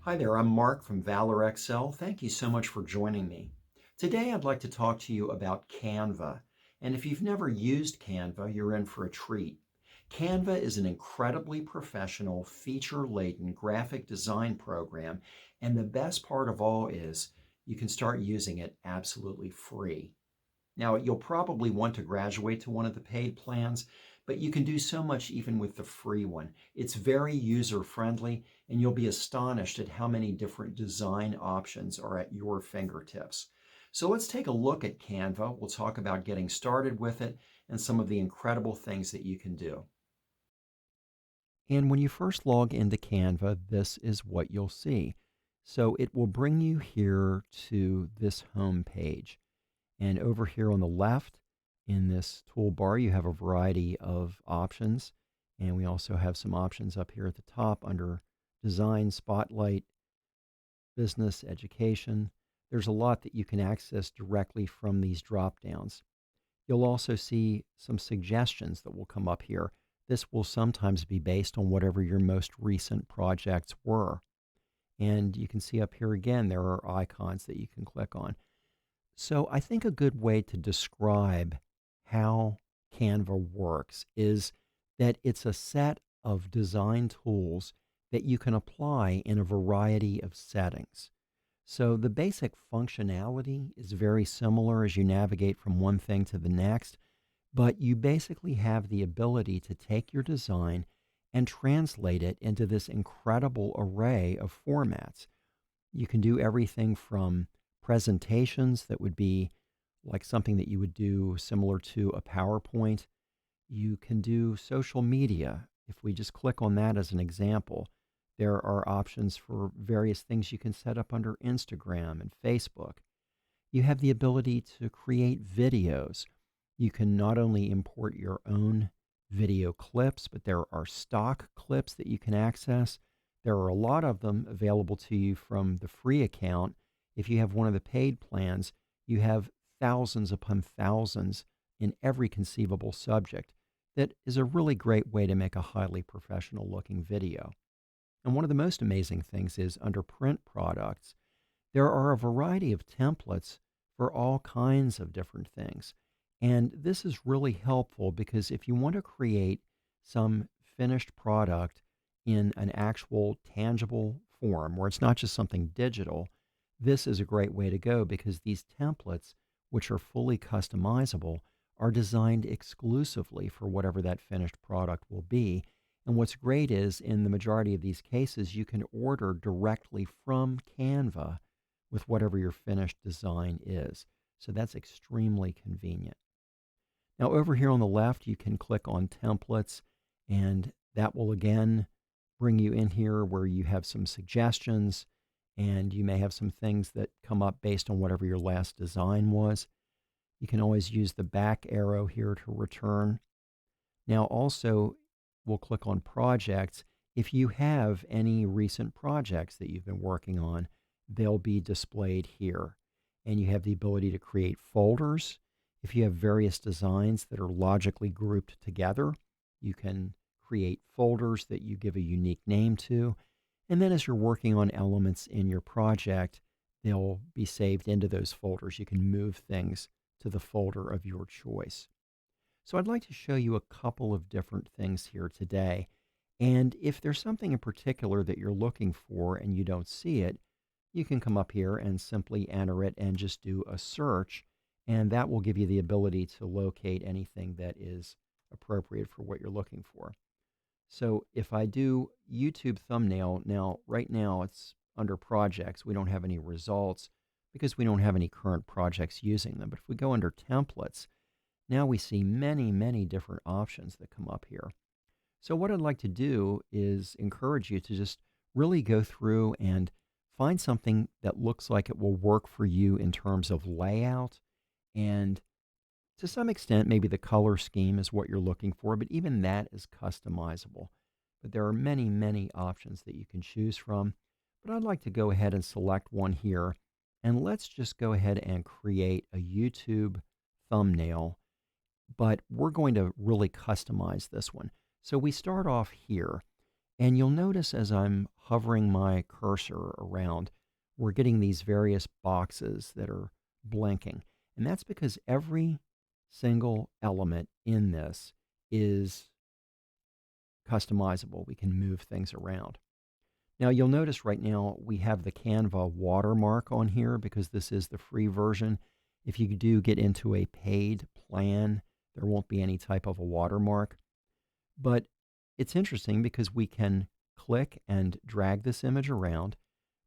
Hi there, I'm Mark from Valor Excel. Thank you so much for joining me. Today I'd like to talk to you about Canva. And if you've never used Canva, you're in for a treat. Canva is an incredibly professional, feature-laden graphic design program, and the best part of all is you can start using it absolutely free. Now, you'll probably want to graduate to one of the paid plans, but you can do so much even with the free one. It's very user-friendly, and you'll be astonished at how many different design options are at your fingertips. So let's take a look at Canva. We'll talk about getting started with it and some of the incredible things that you can do. And when you first log into Canva, this is what you'll see. So it will bring you here to this home page. And over here on the left in this toolbar, you have a variety of options. And we also have some options up here at the top under Design, Spotlight, Business, Education. There's a lot that you can access directly from these drop downs. You'll also see some suggestions that will come up here. This will sometimes be based on whatever your most recent projects were. And you can see up here again, there are icons that you can click on. So I think a good way to describe how Canva works is that it's a set of design tools that you can apply in a variety of settings. So the basic functionality is very similar as you navigate from one thing to the next, but you basically have the ability to take your design and translate it into this incredible array of formats. You can do everything from presentations that would be like something that you would do similar to a PowerPoint. You can do social media. If we just click on that as an example, there are options for various things you can set up under Instagram and Facebook. You have the ability to create videos. You can not only import your own video clips, but there are stock clips that you can access. There are a lot of them available to you from the free account. If you have one of the paid plans, you have thousands upon thousands in every conceivable subject. That is a really great way to make a highly professional looking video. And one of the most amazing things is under print products, there are a variety of templates for all kinds of different things. And this is really helpful because if you want to create some finished product in an actual tangible form where it's not just something digital, this is a great way to go because these templates, which are fully customizable, are designed exclusively for whatever that finished product will be. And what's great is in the majority of these cases, you can order directly from Canva with whatever your finished design is. So that's extremely convenient. Now over here on the left, you can click on templates and that will again bring you in here where you have some suggestions and you may have some things that come up based on whatever your last design was. You can always use the back arrow here to return. Now also, we'll click on projects. If you have any recent projects that you've been working on, they'll be displayed here. And you have the ability to create folders. If you have various designs that are logically grouped together, you can create folders that you give a unique name to. And then as you're working on elements in your project, they'll be saved into those folders. You can move things to the folder of your choice. So I'd like to show you a couple of different things here today. And if there's something in particular that you're looking for and you don't see it, you can come up here and simply enter it and just do a search. And that will give you the ability to locate anything that is appropriate for what you're looking for. So if I do YouTube thumbnail, now right now it's under projects. We don't have any results because we don't have any current projects using them. But if we go under templates, now we see many, many different options that come up here. So what I'd like to do is encourage you to just really go through and find something that looks like it will work for you in terms of layout. And to some extent, maybe the color scheme is what you're looking for, but even that is customizable. But there are many, many options that you can choose from. But I'd like to go ahead and select one here. And let's just go ahead and create a YouTube thumbnail. But we're going to really customize this one. So we start off here. And you'll notice as I'm hovering my cursor around, we're getting these various boxes that are blinking. And that's because every single element in this is customizable. We can move things around. Now, you'll notice right now we have the Canva watermark on here because this is the free version. If you do get into a paid plan, there won't be any type of a watermark. But it's interesting because we can click and drag this image around.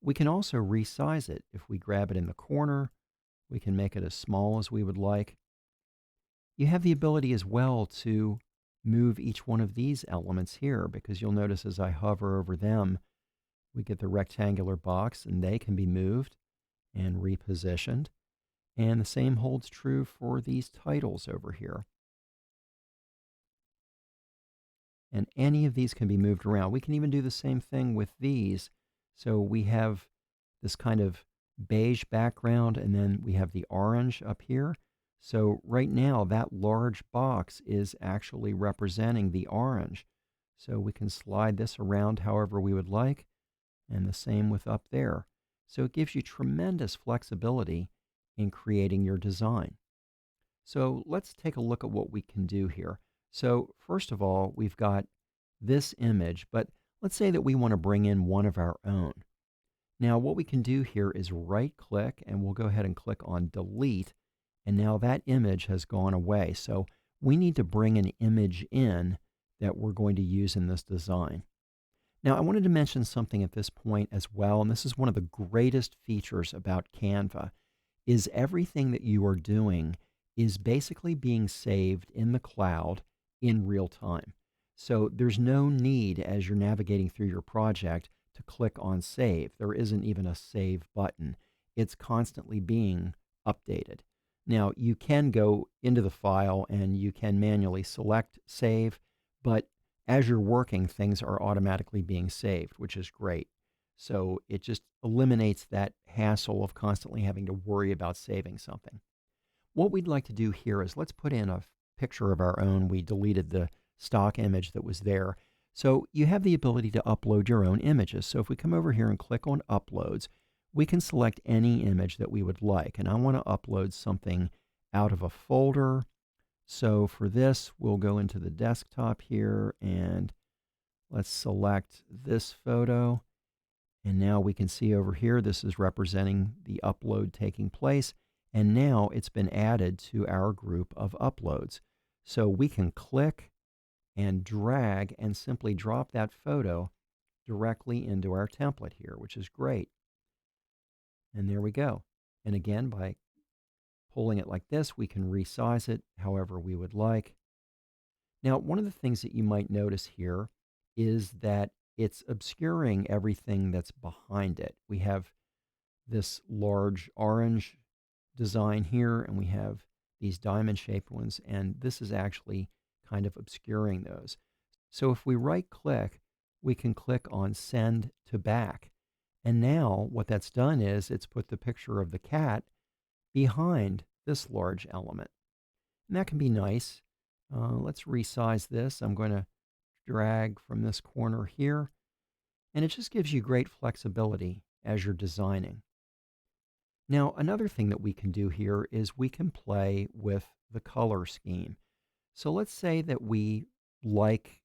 We can also resize it. If we grab it in the corner, we can make it as small as we would like. You have the ability as well to move each one of these elements here because you'll notice as I hover over them, we get the rectangular box and they can be moved and repositioned. And the same holds true for these titles over here. And any of these can be moved around. We can even do the same thing with these. So we have this kind of beige background, and then we have the orange up here. So right now, that large box is actually representing the orange. So we can slide this around however we would like, and the same with up there. So it gives you tremendous flexibility in creating your design. So let's take a look at what we can do here. So first of all, we've got this image, but let's say that we want to bring in one of our own. Now what we can do here is right click and we'll go ahead and click on delete, and now that image has gone away. So we need to bring an image in that we're going to use in this design. Now I wanted to mention something at this point as well, and this is one of the greatest features about Canva, is everything that you are doing is basically being saved in the cloud in real time. So there's no need as you're navigating through your project to click on save. There isn't even a save button. It's constantly being updated. Now you can go into the file and you can manually select save, but as you're working, things are automatically being saved, which is great. So it just eliminates that hassle of constantly having to worry about saving something. What we'd like to do here is let's put in a picture of our own. We deleted the stock image that was there. So you have the ability to upload your own images. So if we come over here and click on uploads, we can select any image that we would like. And I want to upload something out of a folder. So for this, we'll go into the desktop here and let's select this photo. And now we can see over here, this is representing the upload taking place. And now it's been added to our group of uploads. So we can click and drag and simply drop that photo directly into our template here, which is great. And there we go. And again, by pulling it like this, we can resize it however we would like. Now, one of the things that you might notice here is that it's obscuring everything that's behind it. We have this large orange design here, and we have these diamond-shaped ones, and this is actually kind of obscuring those. So if we right-click, we can click on Send to Back. And now what that's done is it's put the picture of the cat behind this large element. And that can be nice. Let's resize this. I'm going to drag from this corner here. And it just gives you great flexibility as you're designing. Now, another thing that we can do here is we can play with the color scheme. So let's say that we like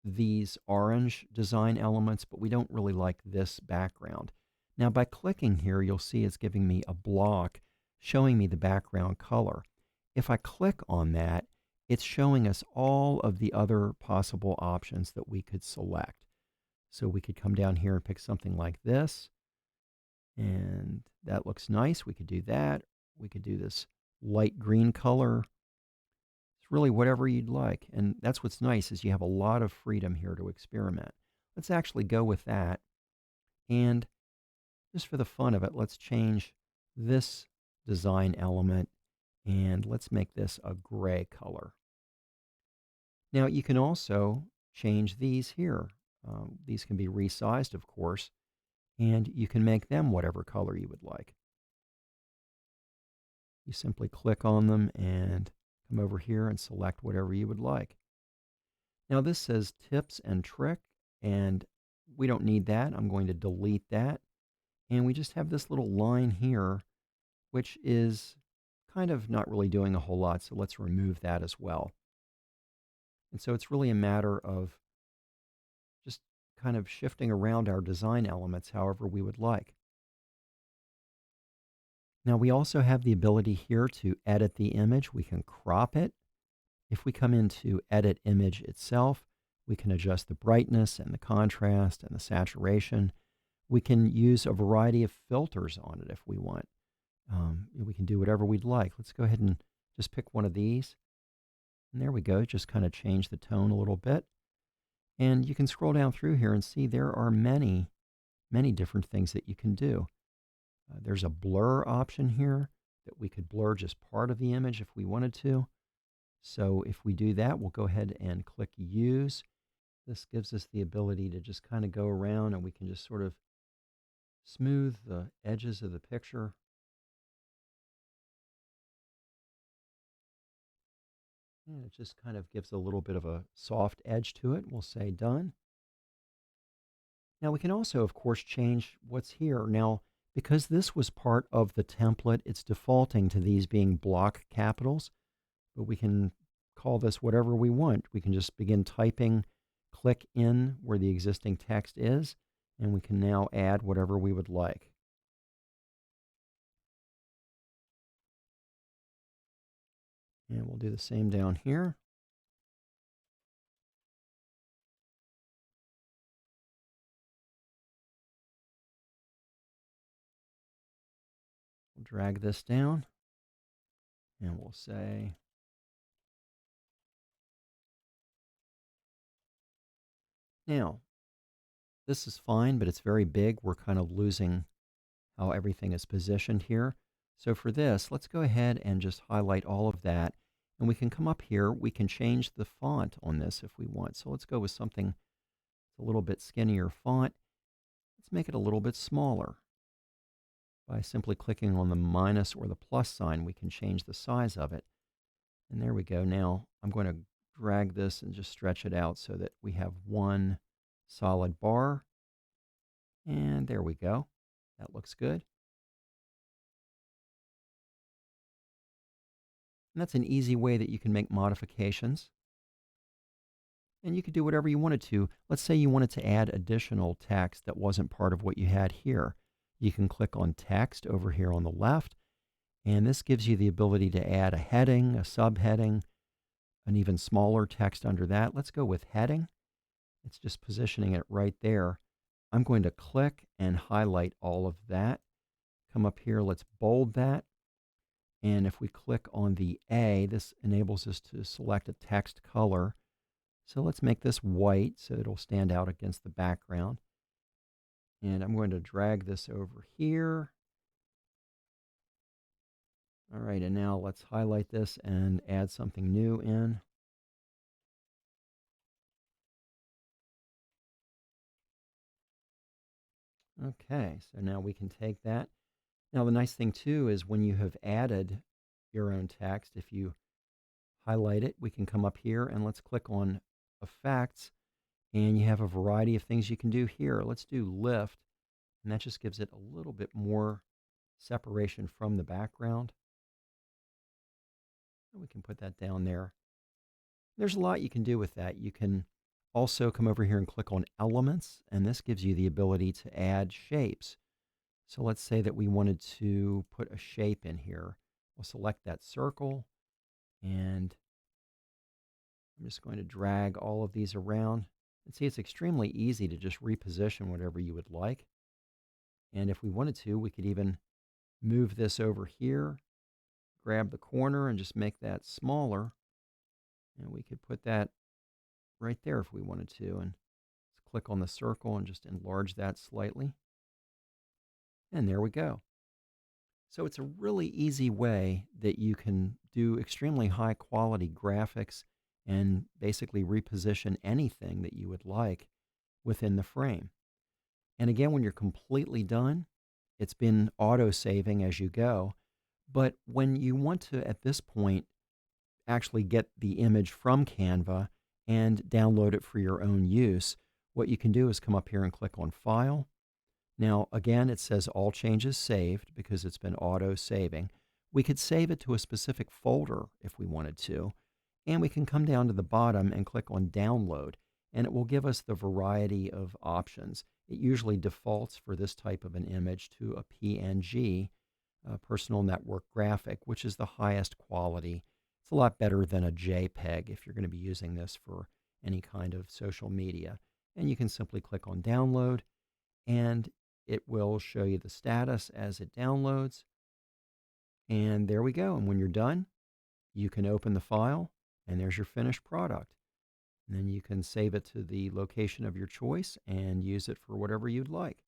these orange design elements, but we don't really like this background. Now, by clicking here, you'll see it's giving me a block showing me the background color. If I click on that, it's showing us all of the other possible options that we could select. So we could come down here and pick something like this, and that looks nice. We could do that. We could do this light green color. It's really whatever you'd like. And that's what's nice is you have a lot of freedom here to experiment. Let's actually go with that. And just for the fun of it, let's change this design element and let's make this a gray color. Now you can also change these here. These can be resized, of course, and you can make them whatever color you would like. You simply click on them and come over here and select whatever you would like. Now this says tips and tricks, and we don't need that. I'm going to delete that. And we just have this little line here, which is kind of not really doing a whole lot. So let's remove that as well. And so it's really a matter of just kind of shifting around our design elements however we would like. Now we also have the ability here to edit the image. We can crop it. If we come into edit image itself, we can adjust the brightness and the contrast and the saturation. We can use a variety of filters on it if we want. We can do whatever we'd like. Let's go ahead and just pick one of these. And there we go. Just kind of change the tone a little bit. And you can scroll down through here and see there are many, many different things that you can do. There's a blur option here that we could blur just part of the image if we wanted to. So if we do that, we'll go ahead and click Use. This gives us the ability to just kind of go around and we can just sort of smooth the edges of the picture. And it just kind of gives a little bit of a soft edge to it. We'll say Done. Now we can also, of course, change what's here. Now, because this was part of the template, it's defaulting to these being block capitals, but we can call this whatever we want. We can just begin typing, click in where the existing text is, and we can now add whatever we would like. And we'll do the same down here. We'll drag this down, and we'll say, now, this is fine, but it's very big. We're kind of losing how everything is positioned here. So for this, let's go ahead and just highlight all of that. And we can come up here. We can change the font on this if we want. So let's go with something that's a little bit skinnier font. Let's make it a little bit smaller. By simply clicking on the minus or the plus sign, we can change the size of it. And there we go. Now I'm going to drag this and just stretch it out so that we have one solid bar. And there we go. That looks good. And that's an easy way that you can make modifications. And you could do whatever you wanted to. Let's say you wanted to add additional text that wasn't part of what you had here. You can click on text over here on the left, and this gives you the ability to add a heading, a subheading, an even smaller text under that. Let's go with heading. It's just positioning it right there. I'm going to click and highlight all of that. Come up here, let's bold that. And if we click on the A, this enables us to select a text color. So let's make this white so it'll stand out against the background. And I'm going to drag this over here. All right, and now let's highlight this and add something new in. Okay, so now we can take that. Now the nice thing too is when you have added your own text, if you highlight it, we can come up here and let's click on Effects, and you have a variety of things you can do here. Let's do Lift, and that just gives it a little bit more separation from the background. And we can put that down there. There's a lot you can do with that. You can also come over here and click on Elements, and this gives you the ability to add shapes. So let's say that we wanted to put a shape in here. We'll select that circle, and I'm just going to drag all of these around. And see, it's extremely easy to just reposition whatever you would like. And if we wanted to, we could even move this over here, grab the corner and just make that smaller. And we could put that right there if we wanted to. And let's click on the circle and just enlarge that slightly. And there we go. So it's a really easy way that you can do extremely high quality graphics and basically reposition anything that you would like within the frame. And again, when you're completely done, it's been auto-saving as you go. But when you want to, at this point, actually get the image from Canva and download it for your own use, what you can do is come up here and click on File. Now, again, it says all changes saved because it's been auto saving. We could save it to a specific folder if we wanted to, and we can come down to the bottom and click on Download, and it will give us the variety of options. It usually defaults for this type of an image to a PNG, personal network graphic, which is the highest quality. It's a lot better than a JPEG if you're going to be using this for any kind of social media. And you can simply click on Download, and it will show you the status as it downloads. And there we go. And when you're done, you can open the file, and there's your finished product. And then you can save it to the location of your choice and use it for whatever you'd like.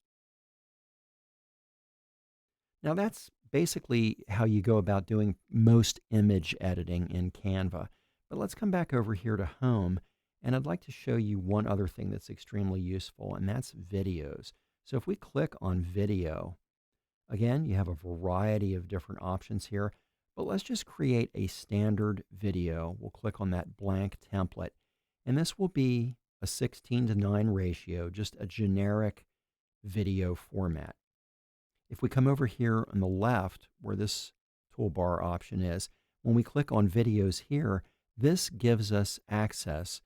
Now, that's basically how you go about doing most image editing in Canva. But let's come back over here to Home, and I'd like to show you one other thing that's extremely useful, and that's videos. So if we click on Video, again, you have a variety of different options here, but let's just create a standard video. We'll click on that blank template, and this will be a 16:9 ratio, just a generic video format. If we come over here on the left where this toolbar option is, when we click on videos here, this gives us access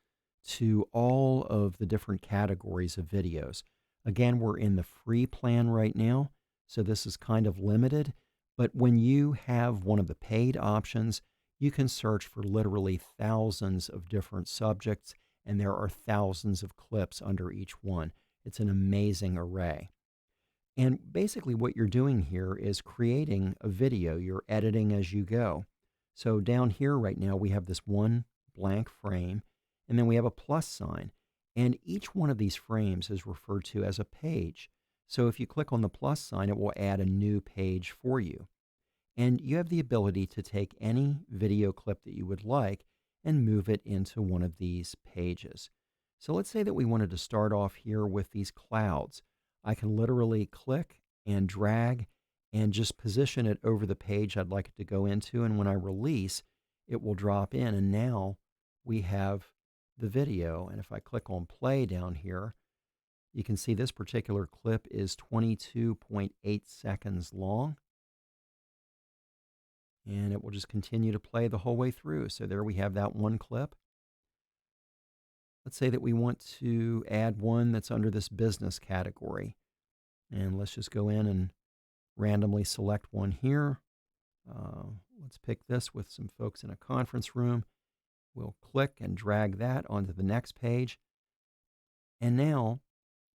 to all of the different categories of videos. Again, we're in the free plan right now, so this is kind of limited, but when you have one of the paid options, you can search for literally thousands of different subjects, and there are thousands of clips under each one. It's an amazing array. And basically what you're doing here is creating a video. You're editing as you go. So down here right now, we have this one blank frame, and then we have a plus sign. And each one of these frames is referred to as a page. So if you click on the plus sign, it will add a new page for you. And you have the ability to take any video clip that you would like and move it into one of these pages. So let's say that we wanted to start off here with these clouds. I can literally click and drag and just position it over the page I'd like it to go into. And when I release, it will drop in. And now we have the video. And if I click on play down here, you can see this particular clip is 22.8 seconds long. And it will just continue to play the whole way through. So there we have that one clip. Let's say that we want to add one that's under this business category. And let's just go in and randomly select one here. Let's pick this with some folks in a conference room. We'll click and drag that onto the next page. And now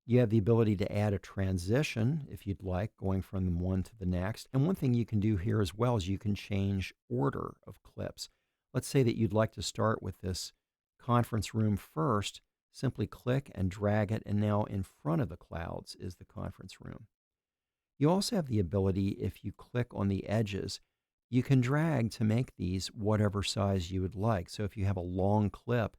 you have the ability to add a transition, if you'd like, going from one to the next. And one thing you can do here as well is you can change order of clips. Let's say that you'd like to start with this conference room first. Simply click and drag it, and now in front of the clouds is the conference room. You also have the ability, if you click on the edges, you can drag to make these whatever size you would like. So if you have a long clip,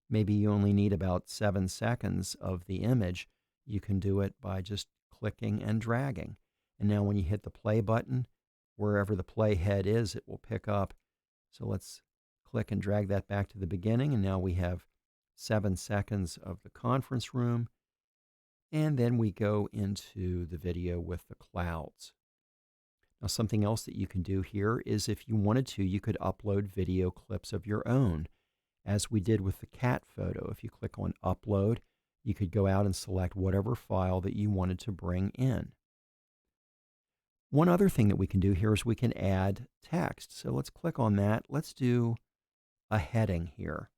maybe you only need about 7 seconds of the image, you can do it by just clicking and dragging. And now when you hit the play button, wherever the play head is, it will pick up. So let's click and drag that back to the beginning, and now we have 7 seconds of the conference room. And then we go into the video with the clouds. Now, something else that you can do here is if you wanted to, you could upload video clips of your own, as we did with the cat photo. If you click on Upload, you could go out and select whatever file that you wanted to bring in. One other thing that we can do here is we can add text. So let's click on that. Let's do a heading here.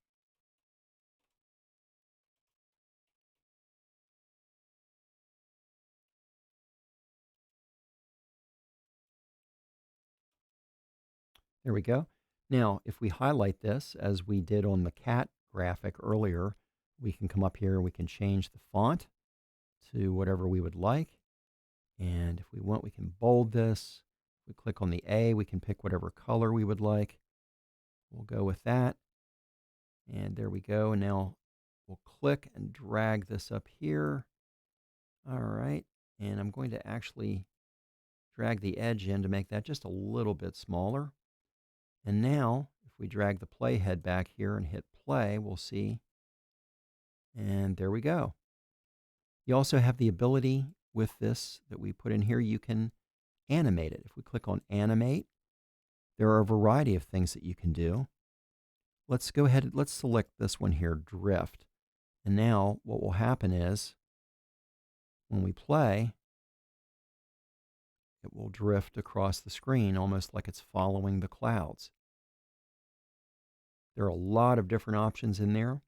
There we go. Now, if we highlight this, as we did on the cat graphic earlier, we can come up here and we can change the font to whatever we would like. And if we want, we can bold this. If we click on the A, we can pick whatever color we would like. We'll go with that. And there we go. And now we'll click and drag this up here. All right. And I'm going to actually drag the edge in to make that just a little bit smaller. And now, if we drag the playhead back here and hit play, we'll see. And there we go. You also have the ability with this that we put in here, you can animate it. If we click on animate, there are a variety of things that you can do. Let's go ahead, let's select this one here, drift. And now what will happen is when we play, it will drift across the screen almost like it's following the clouds. There are a lot of different options in there.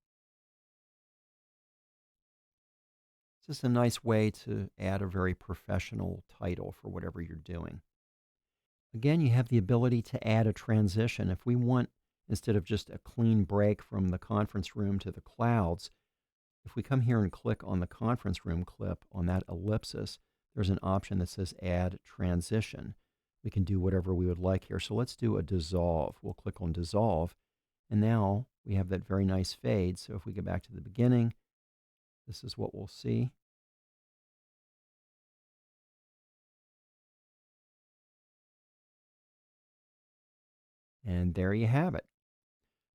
It's just a nice way to add a very professional title for whatever you're doing. Again, you have the ability to add a transition. If we want, instead of just a clean break from the conference room to the clouds, if we come here and click on the conference room clip on that ellipsis, there's an option that says add transition. We can do whatever we would like here. So let's do a dissolve. We'll click on dissolve. And now we have that very nice fade. So if we go back to the beginning, this is what we'll see. And there you have it.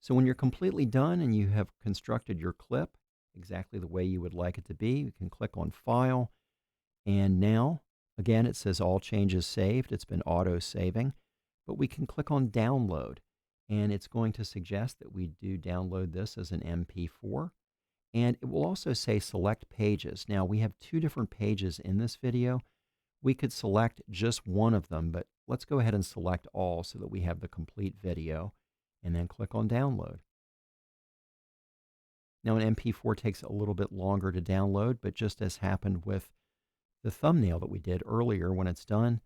So when you're completely done and you have constructed your clip exactly the way you would like it to be, you can click on File. And now, again, it says all changes saved. It's been auto-saving. But we can click on Download. And it's going to suggest that we do download this as an MP4. And it will also say Select Pages. Now, we have two different pages in this video. We could select just one of them, but let's go ahead and select all so that we have the complete video, and then click on Download. Now, an MP4 takes a little bit longer to download, but just as happened with the thumbnail that we did earlier, when it's done,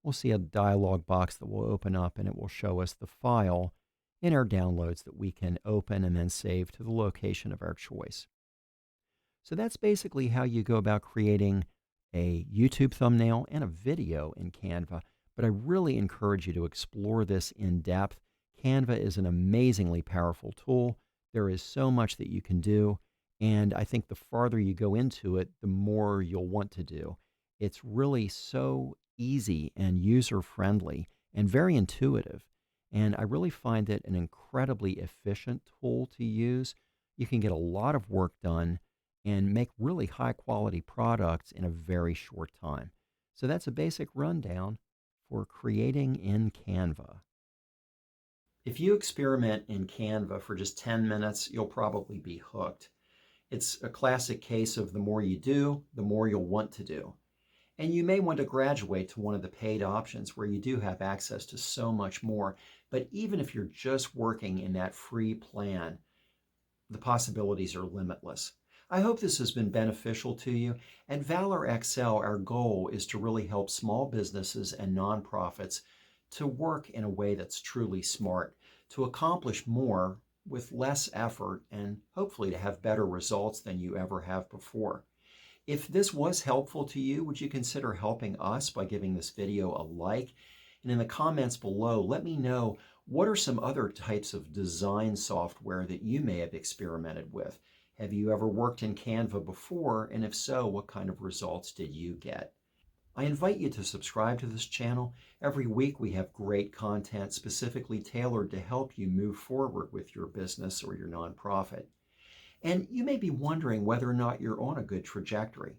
we'll see a dialog box that will open up, and it will show us the file in our downloads that we can open and then save to the location of our choice. So that's basically how you go about creating a YouTube thumbnail and a video in Canva, but I really encourage you to explore this in depth. Canva is an amazingly powerful tool. There is so much that you can do, and I think the farther you go into it, the more you'll want to do. It's really so easy and user-friendly and very intuitive, and I really find it an incredibly efficient tool to use. You can get a lot of work done and make really high-quality products in a very short time. So that's a basic rundown for creating in Canva. If you experiment in Canva for just 10 minutes, you'll probably be hooked. It's a classic case of the more you do, the more you'll want to do. And you may want to graduate to one of the paid options where you do have access to so much more. But even if you're just working in that free plan, the possibilities are limitless. I hope this has been beneficial to you. At Valor Excel, our goal is to really help small businesses and nonprofits to work in a way that's truly smart, to accomplish more with less effort, and hopefully to have better results than you ever have before. If this was helpful to you, would you consider helping us by giving this video a like? And in the comments below, let me know what are some other types of design software that you may have experimented with. Have you ever worked in Canva before? And if so, what kind of results did you get? I invite you to subscribe to this channel. Every week we have great content specifically tailored to help you move forward with your business or your nonprofit. And you may be wondering whether or not you're on a good trajectory.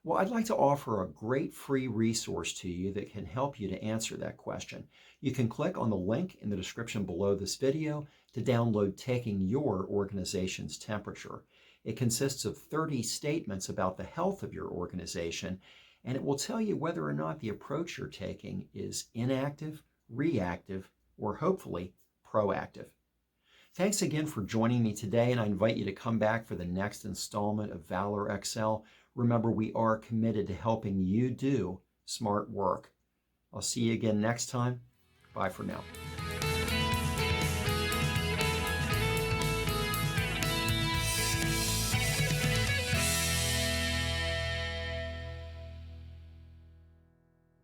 Well, I'd like to offer a great free resource to you that can help you to answer that question. You can click on the link in the description below this video to download Taking Your Organization's Temperature. It consists of 30 statements about the health of your organization, and it will tell you whether or not the approach you're taking is inactive, reactive, or hopefully proactive. Thanks again for joining me today, and I invite you to come back for the next installment of Valor Excel. Remember, we are committed to helping you do smart work. I'll see you again next time. Bye for now.